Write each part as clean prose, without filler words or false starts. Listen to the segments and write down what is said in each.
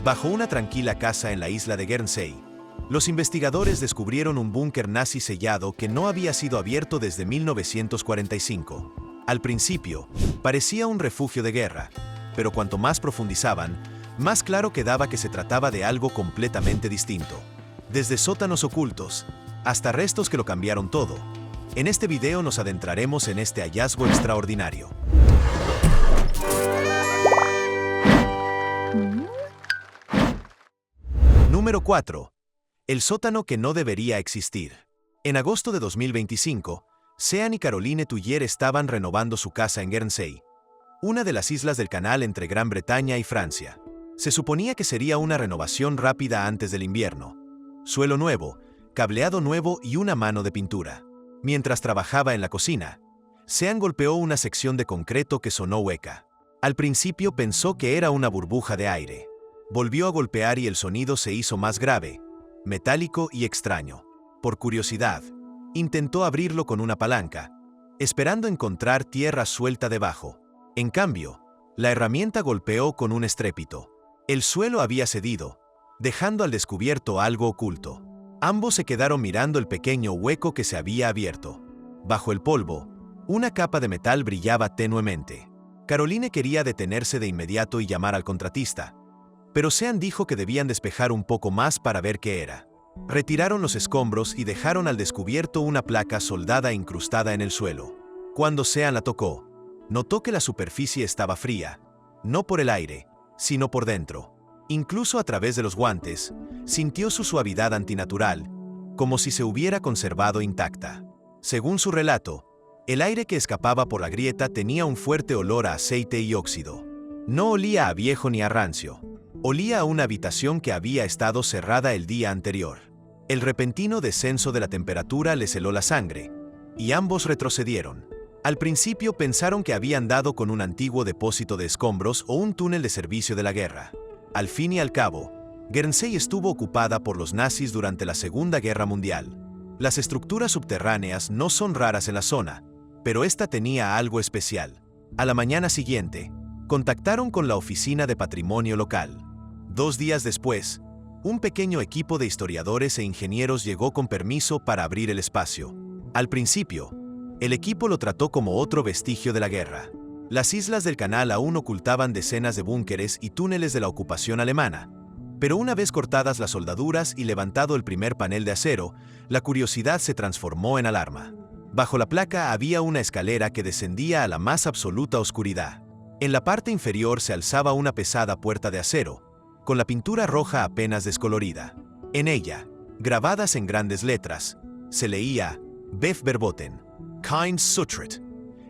Bajo una tranquila casa en la isla de Guernsey, los investigadores descubrieron un búnker nazi sellado que no había sido abierto desde 1945. Al principio, parecía un refugio de guerra, pero cuanto más profundizaban, más claro quedaba que se trataba de algo completamente distinto. Desde sótanos ocultos, hasta restos que lo cambiaron todo. En este video nos adentraremos en este hallazgo extraordinario. Número 4. El sótano que no debería existir. En agosto de 2025, Sean y Caroline Tullier estaban renovando su casa en Guernsey, una de las islas del canal entre Gran Bretaña y Francia. Se suponía que sería una renovación rápida antes del invierno. Suelo nuevo, cableado nuevo y una mano de pintura. Mientras trabajaba en la cocina, Sean golpeó una sección de concreto que sonó hueca. Al principio pensó que era una burbuja de aire. Volvió a golpear y el sonido se hizo más grave, metálico y extraño. Por curiosidad, intentó abrirlo con una palanca, esperando encontrar tierra suelta debajo. En cambio, la herramienta golpeó con un estrépito. El suelo había cedido, dejando al descubierto algo oculto. Ambos se quedaron mirando el pequeño hueco que se había abierto. Bajo el polvo, una capa de metal brillaba tenuemente. Caroline quería detenerse de inmediato y llamar al contratista, pero Sean dijo que debían despejar un poco más para ver qué era. Retiraron los escombros y dejaron al descubierto una placa soldada incrustada en el suelo. Cuando Sean la tocó, notó que la superficie estaba fría, no por el aire, sino por dentro. Incluso a través de los guantes, sintió su suavidad antinatural, como si se hubiera conservado intacta. Según su relato, el aire que escapaba por la grieta tenía un fuerte olor a aceite y óxido. No olía a viejo ni a rancio. Olía a una habitación que había estado cerrada el día anterior. El repentino descenso de la temperatura les heló la sangre, y ambos retrocedieron. Al principio pensaron que habían dado con un antiguo depósito de escombros o un túnel de servicio de la guerra. Al fin y al cabo, Guernsey estuvo ocupada por los nazis durante la Segunda Guerra Mundial. Las estructuras subterráneas no son raras en la zona, pero esta tenía algo especial. A la mañana siguiente, contactaron con la Oficina de Patrimonio local. 2 días después, un pequeño equipo de historiadores e ingenieros llegó con permiso para abrir el espacio. Al principio, el equipo lo trató como otro vestigio de la guerra. Las islas del canal aún ocultaban decenas de búnkeres y túneles de la ocupación alemana, pero una vez cortadas las soldaduras y levantado el primer panel de acero, la curiosidad se transformó en alarma. Bajo la placa había una escalera que descendía a la más absoluta oscuridad. En la parte inferior se alzaba una pesada puerta de acero, con la pintura roja apenas descolorida. En ella, grabadas en grandes letras, se leía Bef verboten, kein Zutritt,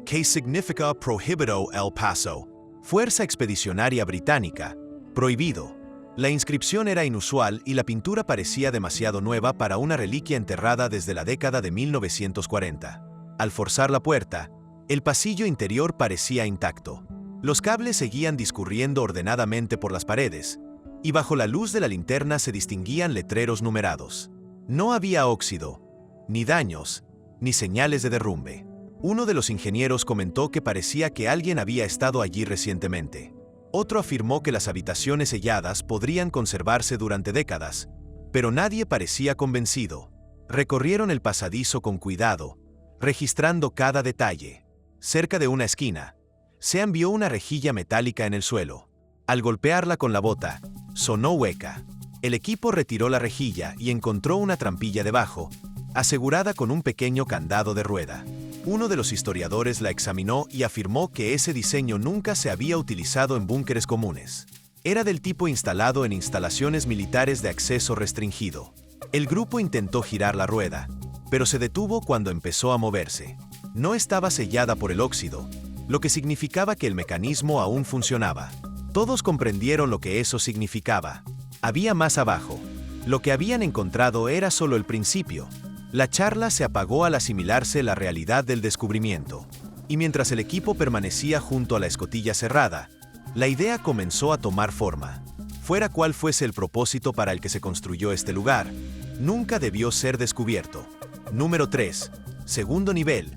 que significa prohibido el paso, Fuerza Expedicionaria Británica, prohibido. La inscripción era inusual y la pintura parecía demasiado nueva para una reliquia enterrada desde la década de 1940. Al forzar la puerta, el pasillo interior parecía intacto. Los cables seguían discurriendo ordenadamente por las paredes, y bajo la luz de la linterna se distinguían letreros numerados. No había óxido, ni daños, ni señales de derrumbe. Uno de los ingenieros comentó que parecía que alguien había estado allí recientemente. Otro afirmó que las habitaciones selladas podrían conservarse durante décadas, pero nadie parecía convencido. Recorrieron el pasadizo con cuidado, registrando cada detalle. Cerca de una esquina, Sean vio una rejilla metálica en el suelo. Al golpearla con la bota, sonó hueca. El equipo retiró la rejilla y encontró una trampilla debajo, asegurada con un pequeño candado de rueda. Uno de los historiadores la examinó y afirmó que ese diseño nunca se había utilizado en búnkeres comunes. Era del tipo instalado en instalaciones militares de acceso restringido. El grupo intentó girar la rueda, pero se detuvo cuando empezó a moverse. No estaba sellada por el óxido, lo que significaba que el mecanismo aún funcionaba. Todos comprendieron lo que eso significaba. Había más abajo. Lo que habían encontrado era solo el principio. La charla se apagó al asimilarse la realidad del descubrimiento. Y mientras el equipo permanecía junto a la escotilla cerrada, la idea comenzó a tomar forma. Fuera cual fuese el propósito para el que se construyó este lugar, nunca debió ser descubierto. Número 3. Segundo nivel.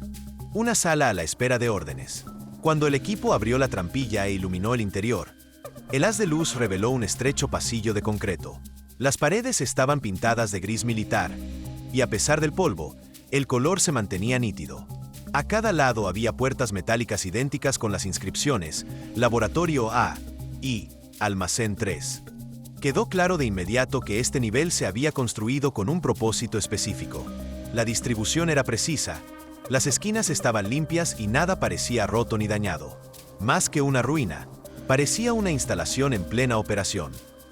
Una sala a la espera de órdenes. Cuando el equipo abrió la trampilla e iluminó el interior, El haz de luz reveló un estrecho pasillo de concreto. Las paredes estaban pintadas de gris militar, y a pesar del polvo, el color se mantenía nítido. A cada lado había puertas metálicas idénticas con las inscripciones Laboratorio A y Almacén 3. Quedó claro de inmediato que este nivel se había construido con un propósito específico. La distribución era precisa, las esquinas estaban limpias y nada parecía roto ni dañado. Más que una ruina, parecía una instalación en plena operación.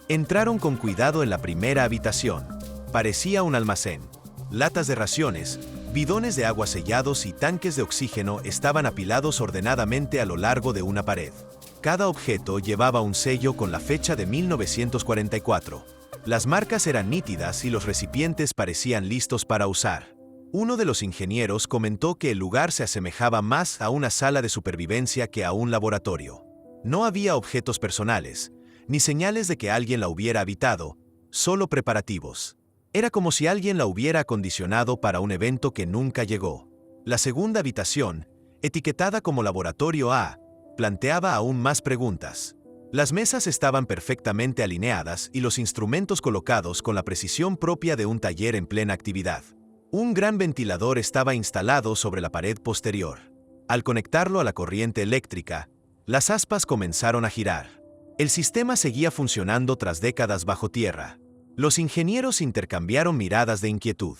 Entraron con cuidado en la primera habitación. Parecía un almacén. Latas de raciones, bidones de agua sellados y tanques de oxígeno estaban apilados ordenadamente a lo largo de una pared. Cada objeto llevaba un sello con la fecha de 1944. Las marcas eran nítidas y los recipientes parecían listos para usar. Uno de los ingenieros comentó que el lugar se asemejaba más a una sala de supervivencia que a un laboratorio. No había objetos personales, ni señales de que alguien la hubiera habitado, solo preparativos. Era como si alguien la hubiera acondicionado para un evento que nunca llegó. La segunda habitación, etiquetada como Laboratorio A, planteaba aún más preguntas. Las mesas estaban perfectamente alineadas y los instrumentos colocados con la precisión propia de un taller en plena actividad. Un gran ventilador estaba instalado sobre la pared posterior. Al conectarlo a la corriente eléctrica, las aspas comenzaron a girar. El sistema seguía funcionando tras décadas bajo tierra. Los ingenieros intercambiaron miradas de inquietud.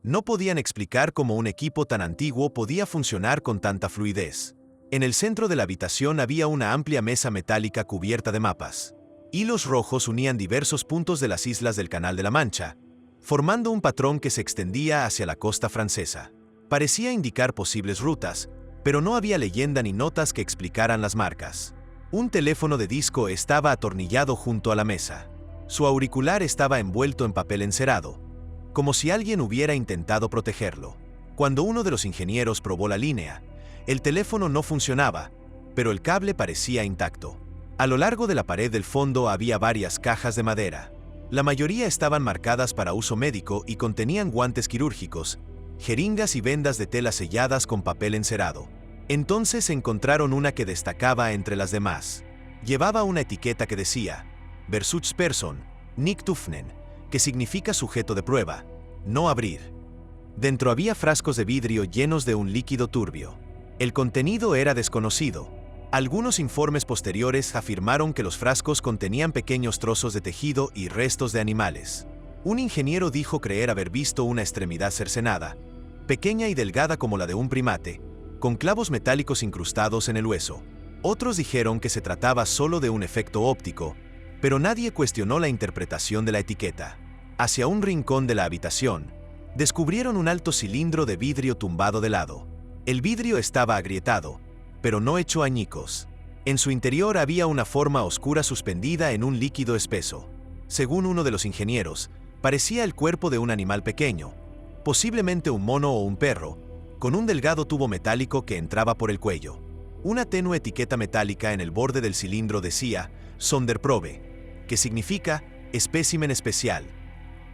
No podían explicar cómo un equipo tan antiguo podía funcionar con tanta fluidez. En el centro de la habitación había una amplia mesa metálica cubierta de mapas. Hilos rojos unían diversos puntos de las islas del Canal de la Mancha, formando un patrón que se extendía hacia la costa francesa. Parecía indicar posibles rutas, pero no había leyenda ni notas que explicaran las marcas. Un teléfono de disco estaba atornillado junto a la mesa. Su auricular estaba envuelto en papel encerado, como si alguien hubiera intentado protegerlo. Cuando uno de los ingenieros probó la línea, el teléfono no funcionaba, pero el cable parecía intacto. A lo largo de la pared del fondo había varias cajas de madera. La mayoría estaban marcadas para uso médico y contenían guantes quirúrgicos, jeringas y vendas de tela selladas con papel encerado. Entonces encontraron una que destacaba entre las demás. Llevaba una etiqueta que decía Versuchsperson, nicht öffnen, que significa sujeto de prueba, no abrir. Dentro había frascos de vidrio llenos de un líquido turbio. El contenido era desconocido. Algunos informes posteriores afirmaron que los frascos contenían pequeños trozos de tejido y restos de animales. Un ingeniero dijo creer haber visto una extremidad cercenada, pequeña y delgada como la de un primate, con clavos metálicos incrustados en el hueso. Otros dijeron que se trataba solo de un efecto óptico, pero nadie cuestionó la interpretación de la etiqueta. Hacia un rincón de la habitación, descubrieron un alto cilindro de vidrio tumbado de lado. El vidrio estaba agrietado, pero no hecho añicos. En su interior había una forma oscura suspendida en un líquido espeso. Según uno de los ingenieros, parecía el cuerpo de un animal pequeño, posiblemente un mono o un perro, con un delgado tubo metálico que entraba por el cuello. Una tenue etiqueta metálica en el borde del cilindro decía Sonderprobe, que significa espécimen especial.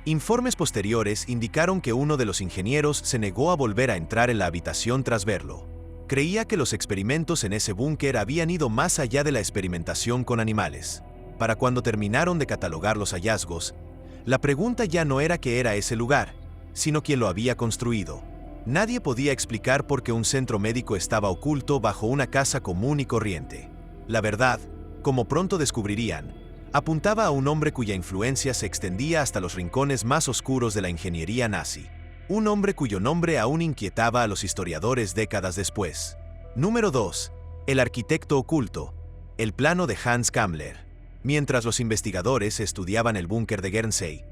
Informes posteriores indicaron que uno de los ingenieros se negó a volver a entrar en la habitación tras verlo. Creía que los experimentos en ese búnker habían ido más allá de la experimentación con animales. Para cuando terminaron de catalogar los hallazgos, la pregunta ya no era qué era ese lugar, sino quién lo había construido. Nadie podía explicar por qué un centro médico estaba oculto bajo una casa común y corriente. La verdad, como pronto descubrirían, apuntaba a un hombre cuya influencia se extendía hasta los rincones más oscuros de la ingeniería nazi. Un hombre cuyo nombre aún inquietaba a los historiadores décadas después. Número 2. El arquitecto oculto. El plano de Hans Kammler. Mientras los investigadores estudiaban el búnker de Guernsey,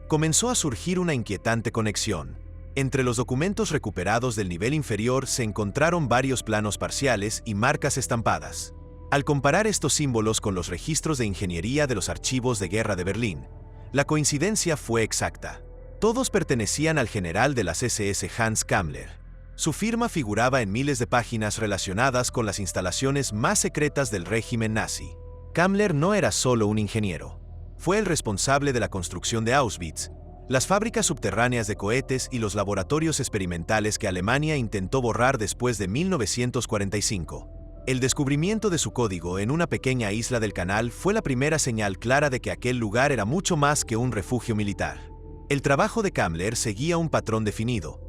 comenzó a surgir una inquietante conexión. Entre los documentos recuperados del nivel inferior se encontraron varios planos parciales y marcas estampadas. Al comparar estos símbolos con los registros de ingeniería de los archivos de guerra de Berlín, la coincidencia fue exacta. Todos pertenecían al general de las SS Hans Kammler. Su firma figuraba en miles de páginas relacionadas con las instalaciones más secretas del régimen nazi. Kammler no era solo un ingeniero. Fue el responsable de la construcción de Auschwitz, las fábricas subterráneas de cohetes y los laboratorios experimentales que Alemania intentó borrar después de 1945. El descubrimiento de su código en una pequeña isla del canal fue la primera señal clara de que aquel lugar era mucho más que un refugio militar. El trabajo de Kammler seguía un patrón definido.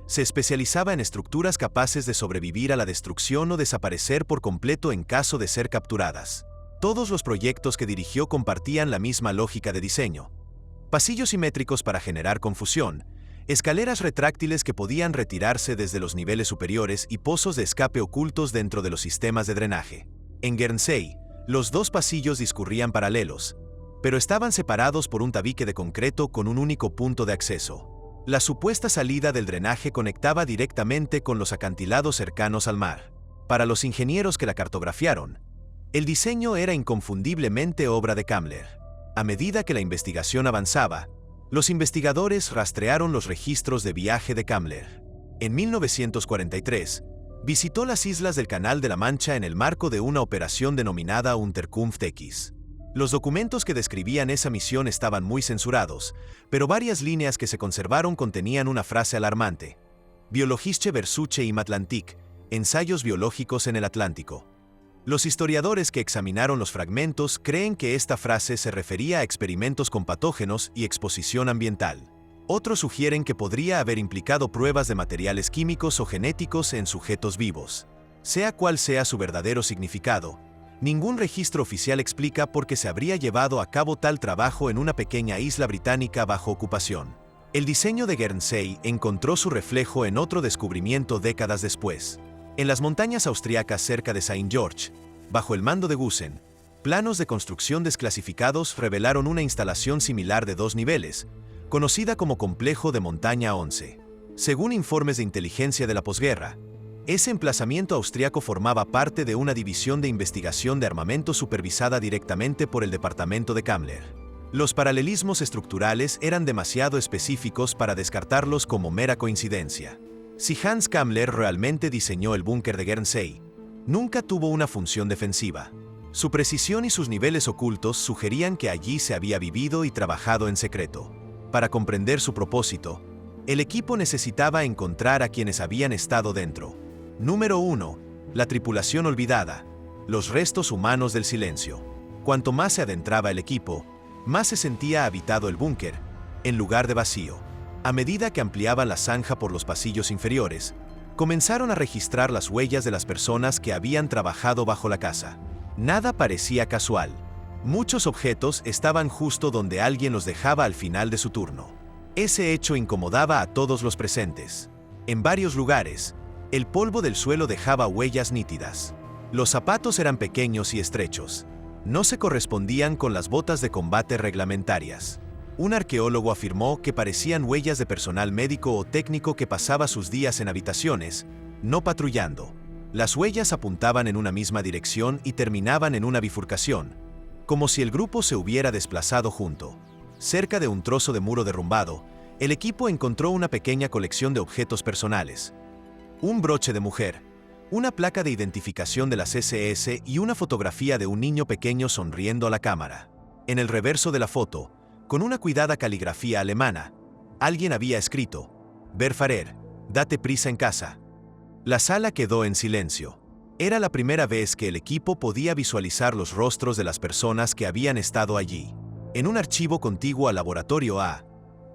Se especializaba en estructuras capaces de sobrevivir a la destrucción o desaparecer por completo en caso de ser capturadas. Todos los proyectos que dirigió compartían la misma lógica de diseño. Pasillos simétricos para generar confusión, escaleras retráctiles que podían retirarse desde los niveles superiores y pozos de escape ocultos dentro de los sistemas de drenaje. En Guernsey, los dos pasillos discurrían paralelos, pero estaban separados por un tabique de concreto con un único punto de acceso. La supuesta salida del drenaje conectaba directamente con los acantilados cercanos al mar. Para los ingenieros que la cartografiaron, el diseño era inconfundiblemente obra de Kammler. A medida que la investigación avanzaba, los investigadores rastrearon los registros de viaje de Kammler. En 1943, visitó las islas del Canal de la Mancha en el marco de una operación denominada Unterkunft X. Los documentos que describían esa misión estaban muy censurados, pero varias líneas que se conservaron contenían una frase alarmante: Biologische Versuche im Atlantik, ensayos biológicos en el Atlántico. Los historiadores que examinaron los fragmentos creen que esta frase se refería a experimentos con patógenos y exposición ambiental. Otros sugieren que podría haber implicado pruebas de materiales químicos o genéticos en sujetos vivos. Sea cual sea su verdadero significado, ningún registro oficial explica por qué se habría llevado a cabo tal trabajo en una pequeña isla británica bajo ocupación. El diseño de Guernsey encontró su reflejo en otro descubrimiento décadas después. En las montañas austriacas cerca de Saint George, bajo el mando de Gusen, planos de construcción desclasificados revelaron una instalación similar de 2 niveles, conocida como Complejo de Montaña 11. Según informes de inteligencia de la posguerra, ese emplazamiento austriaco formaba parte de una división de investigación de armamento supervisada directamente por el departamento de Kammler. Los paralelismos estructurales eran demasiado específicos para descartarlos como mera coincidencia. Si Hans Kammler realmente diseñó el búnker de Guernsey, nunca tuvo una función defensiva. Su precisión y sus niveles ocultos sugerían que allí se había vivido y trabajado en secreto. Para comprender su propósito, el equipo necesitaba encontrar a quienes habían estado dentro. Número 1. La tripulación olvidada. Los restos humanos del silencio. Cuanto más se adentraba el equipo, más se sentía habitado el búnker, en lugar de vacío. A medida que ampliaban la zanja por los pasillos inferiores, comenzaron a registrar las huellas de las personas que habían trabajado bajo la casa. Nada parecía casual. Muchos objetos estaban justo donde alguien los dejaba al final de su turno. Ese hecho incomodaba a todos los presentes. En varios lugares, el polvo del suelo dejaba huellas nítidas. Los zapatos eran pequeños y estrechos. No se correspondían con las botas de combate reglamentarias. Un arqueólogo afirmó que parecían huellas de personal médico o técnico que pasaba sus días en habitaciones, no patrullando. Las huellas apuntaban en una misma dirección y terminaban en una bifurcación, como si el grupo se hubiera desplazado junto. Cerca de un trozo de muro derrumbado, el equipo encontró una pequeña colección de objetos personales. Un broche de mujer, una placa de identificación de las SS y una fotografía de un niño pequeño sonriendo a la cámara. En el reverso de la foto, con una cuidada caligrafía alemana, alguien había escrito: Verfahrer, date prisa en casa. La sala quedó en silencio. Era la primera vez que el equipo podía visualizar los rostros de las personas que habían estado allí. En un archivo contiguo al laboratorio A,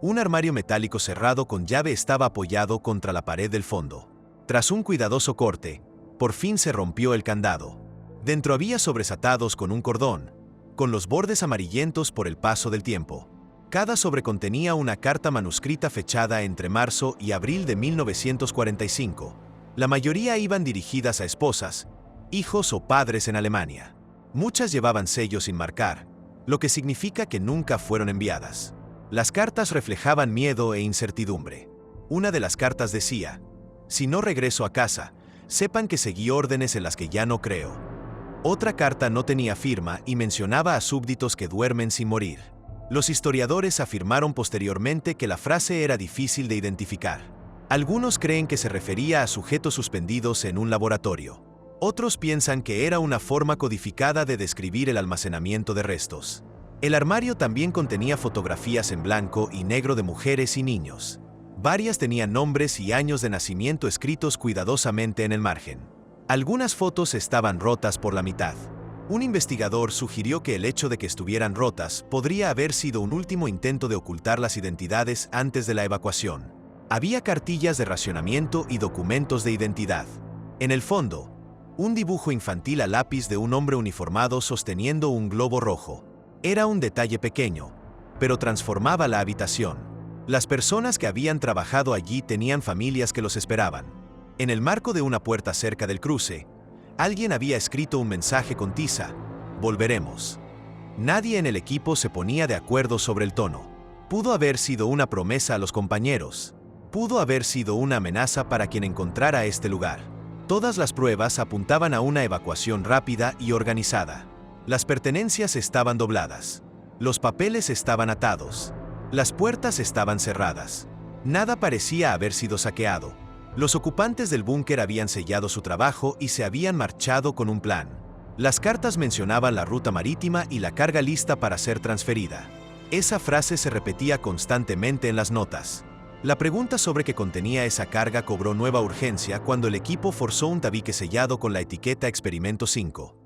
un armario metálico cerrado con llave estaba apoyado contra la pared del fondo. Tras un cuidadoso corte, por fin se rompió el candado. Dentro había sobresatados con un cordón, con los bordes amarillentos por el paso del tiempo. Cada sobre contenía una carta manuscrita fechada entre marzo y abril de 1945. La mayoría iban dirigidas a esposas, hijos o padres en Alemania. Muchas llevaban sellos sin marcar, lo que significa que nunca fueron enviadas. Las cartas reflejaban miedo e incertidumbre. Una de las cartas decía: si no regreso a casa, sepan que seguí órdenes en las que ya no creo. Otra carta no tenía firma y mencionaba a súbditos que duermen sin morir. Los historiadores afirmaron posteriormente que la frase era difícil de identificar. Algunos creen que se refería a sujetos suspendidos en un laboratorio. Otros piensan que era una forma codificada de describir el almacenamiento de restos. El armario también contenía fotografías en blanco y negro de mujeres y niños. Varias tenían nombres y años de nacimiento escritos cuidadosamente en el margen. Algunas fotos estaban rotas por la mitad. Un investigador sugirió que el hecho de que estuvieran rotas podría haber sido un último intento de ocultar las identidades antes de la evacuación. Había cartillas de racionamiento y documentos de identidad. En el fondo, un dibujo infantil a lápiz de un hombre uniformado sosteniendo un globo rojo. Era un detalle pequeño, pero transformaba la habitación. Las personas que habían trabajado allí tenían familias que los esperaban. En el marco de una puerta cerca del cruce, alguien había escrito un mensaje con tiza: "Volveremos". Nadie en el equipo se ponía de acuerdo sobre el tono. Pudo haber sido una promesa a los compañeros. Pudo haber sido una amenaza para quien encontrara este lugar. Todas las pruebas apuntaban a una evacuación rápida y organizada. Las pertenencias estaban dobladas. Los papeles estaban atados. Las puertas estaban cerradas. Nada parecía haber sido saqueado. Los ocupantes del búnker habían sellado su trabajo y se habían marchado con un plan. Las cartas mencionaban la ruta marítima y la carga lista para ser transferida. Esa frase se repetía constantemente en las notas. La pregunta sobre qué contenía esa carga cobró nueva urgencia cuando el equipo forzó un tabique sellado con la etiqueta Experimento 5.